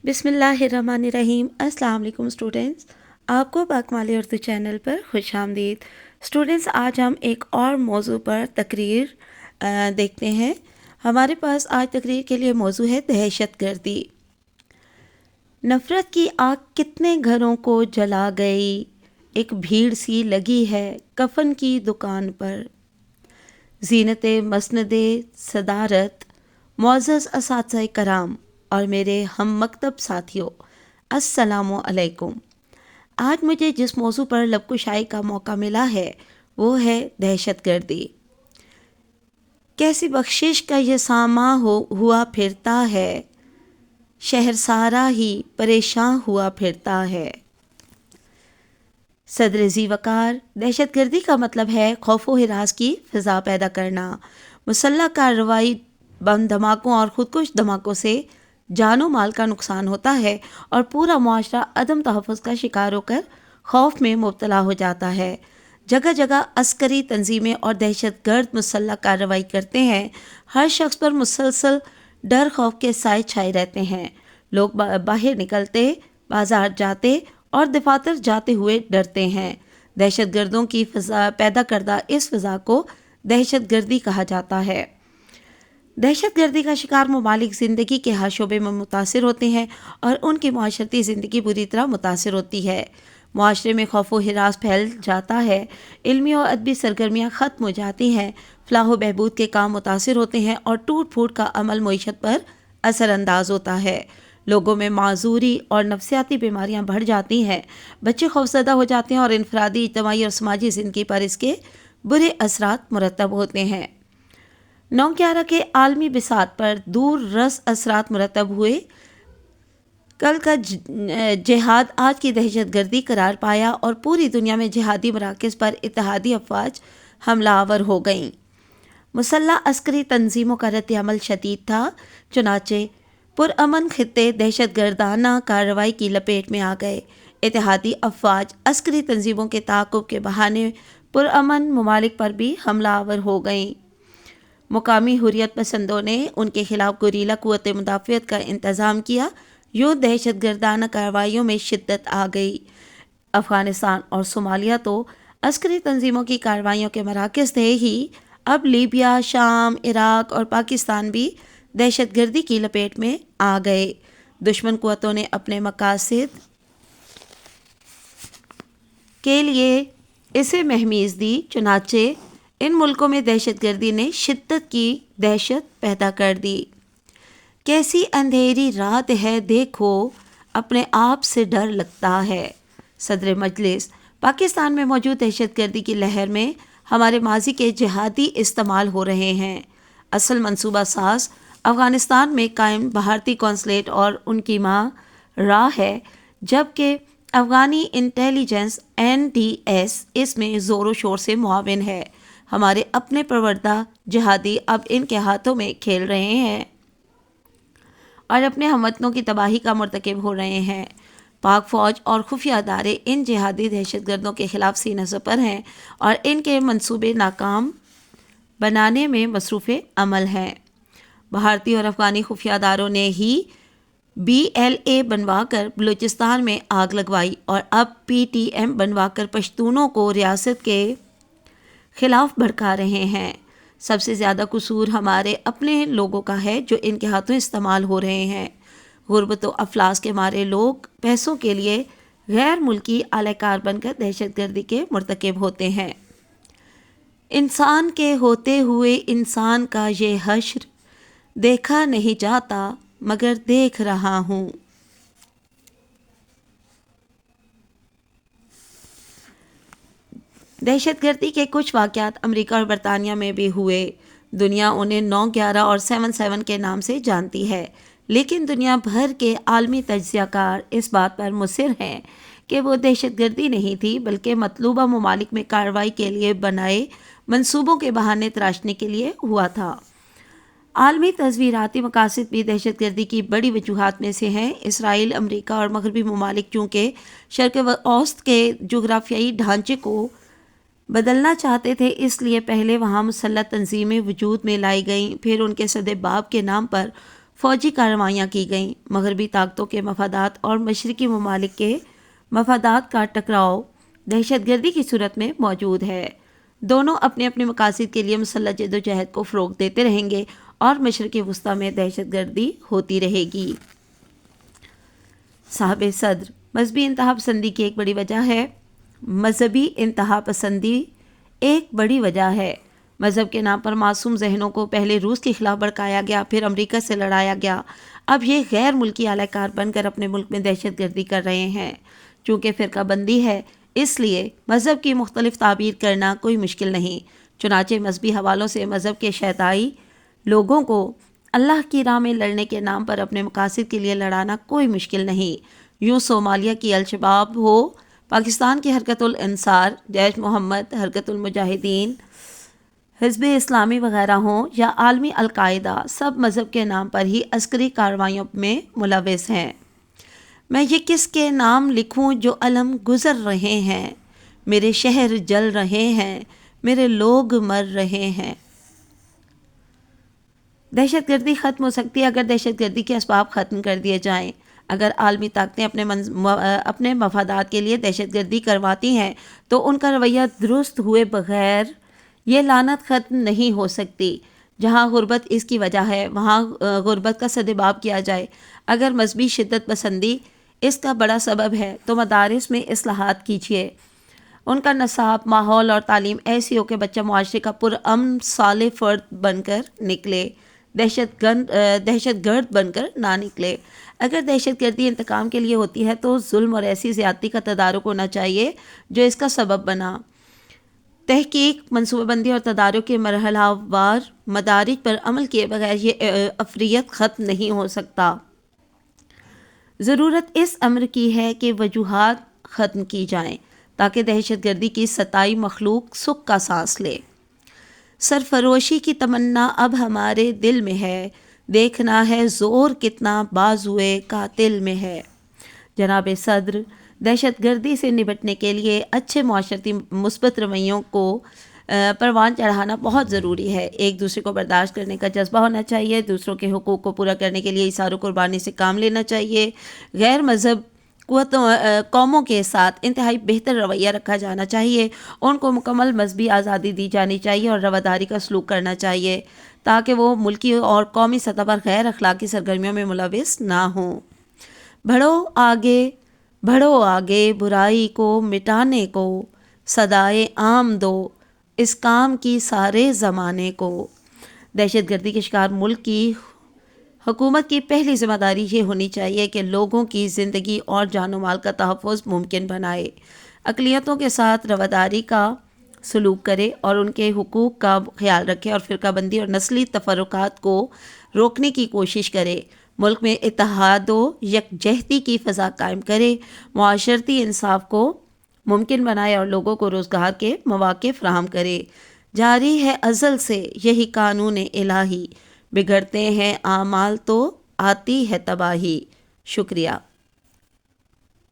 بسم اللہ الرحمن الرحیم۔ السلام علیکم اسٹوڈنٹس، آپ کو باکمالی اردو چینل پر خوش آمدید۔ اسٹوڈنٹس، آج ہم ایک اور موضوع پر تقریر دیکھتے ہیں۔ ہمارے پاس آج تقریر کے لیے موضوع ہے دہشت گردی۔ نفرت کی آگ کتنے گھروں کو جلا گئی، ایک بھیڑ سی لگی ہے کفن کی دکان پر۔ زینت مسند صدارت، معزز اساتذہ کرام اور میرے ہم مکتب ساتھیوں، السلام علیکم۔ آج مجھے جس موضوع پر لب کشائی کا موقع ملا ہے وہ ہے دہشت گردی۔ کیسی بخشش کا یہ ساماں ہوا پھرتا ہے، شہر سارا ہی پریشان ہوا پھرتا ہے۔ صدر ذی وقار، دہشت گردی کا مطلب ہے خوف و ہراس کی فضا پیدا کرنا۔ مسلح کارروائی، بم دھماکوں اور خودکش دھماکوں سے جان و مال کا نقصان ہوتا ہے اور پورا معاشرہ عدم تحفظ کا شکار ہو کر خوف میں مبتلا ہو جاتا ہے۔ جگہ جگہ عسکری تنظیمیں اور دہشت گرد مسلح کارروائی کرتے ہیں۔ ہر شخص پر مسلسل ڈر خوف کے سائے چھائے رہتے ہیں۔ لوگ باہر نکلتے، بازار جاتے اور دفاتر جاتے ہوئے ڈرتے ہیں۔ دہشت گردوں کی فضا پیدا کردہ اس فضا کو دہشت گردی کہا جاتا ہے۔ دہشت گردی کا شکار ممالک زندگی کے ہر شعبے میں متاثر ہوتے ہیں اور ان کی معاشرتی زندگی بری طرح متاثر ہوتی ہے۔ معاشرے میں خوف و ہراس پھیل جاتا ہے، علمی اور ادبی سرگرمیاں ختم ہو جاتی ہیں، فلاح و بہبود کے کام متاثر ہوتے ہیں اور ٹوٹ پھوٹ کا عمل معیشت پر اثر انداز ہوتا ہے۔ لوگوں میں معذوری اور نفسیاتی بیماریاں بڑھ جاتی ہیں، بچے خوفزدہ ہو جاتے ہیں اور انفرادی، اجتماعی اور سماجی زندگی پر اس کے برے اثرات مرتب ہوتے ہیں۔ 9/11 کے عالمی بساط پر دور رس اثرات مرتب ہوئے۔ کل کا جہاد آج کی دہشت گردی قرار پایا اور پوری دنیا میں جہادی مراکز پر اتحادی افواج حملہ آور ہو گئیں۔ مسلح عسکری تنظیموں کا رد عمل شدید تھا، چنانچہ پرامن خطے دہشت گردانہ کارروائی کی لپیٹ میں آ گئے۔ اتحادی افواج عسکری تنظیموں کے تعاقب کے بہانے پرامن ممالک پر بھی حملہ آور ہو گئیں۔ مقامی حریت پسندوں نے ان کے خلاف گوریلا قوت مدافعت کا انتظام کیا۔ یوں دہشت گردانہ کارروائیوں میں شدت آ گئی۔ افغانستان اور صومالیہ تو عسکری تنظیموں کی کارروائیوں کے مراکز تھے ہی، اب لیبیا، شام، عراق اور پاکستان بھی دہشت گردی کی لپیٹ میں آ گئے۔ دشمن قوتوں نے اپنے مقاصد کے لیے اسے مہمیز دی، چنانچہ ان ملکوں میں دہشت گردی نے شدت کی دہشت پیدا کر دی۔ کیسی اندھیری رات ہے دیکھو، اپنے آپ سے ڈر لگتا ہے۔ صدر مجلس، پاکستان میں موجود دہشت گردی کی لہر میں ہمارے ماضی کے جہادی استعمال ہو رہے ہیں۔ اصل منصوبہ ساز افغانستان میں قائم بھارتی قونصلیٹ اور ان کی ماں راہ ہے، جبکہ افغانی انٹیلیجنس NDS اس میں زور و شور سے معاون ہے۔ ہمارے اپنے پروردہ جہادی اب ان کے ہاتھوں میں کھیل رہے ہیں اور اپنے ہم وطنوں کی تباہی کا مرتکب ہو رہے ہیں۔ پاک فوج اور خفیہ ادارے ان جہادی دہشت گردوں کے خلاف سینہ سپر ہیں اور ان کے منصوبے ناکام بنانے میں مصروف عمل ہیں۔ بھارتی اور افغانی خفیہ اداروں نے ہی BLA بنوا کر بلوچستان میں آگ لگوائی اور اب PTM بنوا کر پشتونوں کو ریاست کے خلاف بھڑکا رہے ہیں۔ سب سے زیادہ قصور ہمارے اپنے لوگوں کا ہے جو ان کے ہاتھوں استعمال ہو رہے ہیں۔ غربت و افلاس کے مارے لوگ پیسوں کے لیے غیر ملکی اعلی کار بن کر دہشت گردی کے مرتکب ہوتے ہیں۔ انسان کے ہوتے ہوئے انسان کا یہ حشر دیکھا نہیں جاتا مگر دیکھ رہا ہوں۔ دہشت گردی کے کچھ واقعات امریکہ اور برطانیہ میں بھی ہوئے۔ دنیا انہیں 9/11 اور 7/7 کے نام سے جانتی ہے، لیکن دنیا بھر کے عالمی تجزیہ کار اس بات پر مصر ہیں کہ وہ دہشت گردی نہیں تھی بلکہ مطلوبہ ممالک میں کارروائی کے لیے بنائے منصوبوں کے بہانے تراشنے کے لیے ہوا تھا۔ عالمی تصویراتی مقاصد بھی دہشت گردی کی بڑی وجوہات میں سے ہیں۔ اسرائیل، امریکہ اور مغربی ممالک چونکہ شرق اوسط کے جغرافیائی ڈھانچے کو بدلنا چاہتے تھے، اس لیے پہلے وہاں مسلح تنظیمیں وجود میں لائی گئیں، پھر ان کے سد باب کے نام پر فوجی کارروائیاں کی گئیں۔ مغربی طاقتوں کے مفادات اور مشرقی ممالک کے مفادات کا ٹکراؤ دہشت گردی کی صورت میں موجود ہے۔ دونوں اپنے اپنے مقاصد کے لیے مسلح جدوجہد کو فروغ دیتے رہیں گے اور مشرق وسطیٰ میں دہشت گردی ہوتی رہے گی۔ صاحب صدر مذہبی انتہا پسندی کی ایک بڑی وجہ ہے۔ مذہبی انتہا پسندی ایک بڑی وجہ ہے۔ مذہب کے نام پر معصوم ذہنوں کو پہلے روس کے خلاف بھڑکایا گیا، پھر امریکہ سے لڑایا گیا، اب یہ غیر ملکی اعلی کار بن کر اپنے ملک میں دہشت گردی کر رہے ہیں۔ چونکہ فرقہ بندی ہے، اس لیے مذہب کی مختلف تعبیر کرنا کوئی مشکل نہیں۔ چنانچہ مذہبی حوالوں سے مذہب کے شیعائی لوگوں کو اللہ کی راہ میں لڑنے کے نام پر اپنے مقاصد کے لیے لڑانا کوئی مشکل نہیں۔ یوں صومالیہ کی الشباب ہو، پاکستان کی حرکت الانصار، جیش محمد، حرکت المجاہدین، حزب اسلامی وغیرہ ہوں یا عالمی القاعدہ، سب مذہب کے نام پر ہی عسکری کارروائیوں میں ملوث ہیں۔ میں یہ کس کے نام لکھوں جو علم گزر رہے ہیں، میرے شہر جل رہے ہیں، میرے لوگ مر رہے ہیں۔ دہشت گردی ختم ہو سکتی ہے اگر دہشت گردی کے اسباب ختم کر دیے جائیں۔ اگر عالمی طاقتیں اپنے مفادات کے لیے دہشت گردی کرواتی ہیں تو ان کا رویہ درست ہوئے بغیر یہ لعنت ختم نہیں ہو سکتی۔ جہاں غربت اس کی وجہ ہے وہاں غربت کا سدباب کیا جائے۔ اگر مذہبی شدت پسندی اس کا بڑا سبب ہے تو مدارس میں اصلاحات کیجیے، ان کا نصاب، ماحول اور تعلیم ایسی ہو کہ بچہ معاشرے کا پرامن صالح فرد بن کر نکلے، دہشت گرد بن کر نہ نکلے۔ اگر دہشت گردی انتقام کے لیے ہوتی ہے تو ظلم اور ایسی زیادتی کا تدارک ہونا چاہیے جو اس کا سبب بنا۔ تحقیق، منصوبہ بندی اور تدارک کے مرحلہ وار مدارج پر عمل کیے بغیر یہ افریت ختم نہیں ہو سکتا۔ ضرورت اس امر کی ہے کہ وجوہات ختم کی جائیں تاکہ دہشت گردی کی ستائی مخلوق سکھ کا سانس لے۔ سرفروشی کی تمنا اب ہمارے دل میں ہے، دیکھنا ہے زور کتنا بازوئے قاتل میں ہے۔ جناب صدر، دہشت گردی سے نمٹنے کے لیے اچھے معاشرتی مثبت رویوں کو پروان چڑھانا بہت ضروری ہے۔ ایک دوسرے کو برداشت کرنے کا جذبہ ہونا چاہیے، دوسروں کے حقوق کو پورا کرنے کے لیے ایثار و قربانی سے کام لینا چاہیے، غیر مذہب قوموں کے ساتھ انتہائی بہتر رویہ رکھا جانا چاہیے، ان کو مکمل مذہبی آزادی دی جانی چاہیے اور رواداری کا سلوک کرنا چاہیے تاکہ وہ ملکی اور قومی سطح پر غیر اخلاقی سرگرمیوں میں ملوث نہ ہوں۔ بڑھو آگے برائی کو مٹانے کو، صدائے عام دو اس کام کی سارے زمانے کو۔ دہشت گردی کے شکار ملک کی حکومت کی پہلی ذمہ داری یہ ہونی چاہیے کہ لوگوں کی زندگی اور جان و مال کا تحفظ ممکن بنائے، اقلیتوں کے ساتھ رواداری کا سلوک کرے اور ان کے حقوق کا خیال رکھے اور فرقہ بندی اور نسلی تفرقات کو روکنے کی کوشش کرے، ملک میں اتحاد و یکجہتی کی فضا قائم کرے، معاشرتی انصاف کو ممکن بنائے اور لوگوں کو روزگار کے مواقع فراہم کرے۔ جاری ہے ازل سے یہی قانون الہی، بگڑتے ہیں اعمال تو آتی ہے تباہی۔ شکریہ۔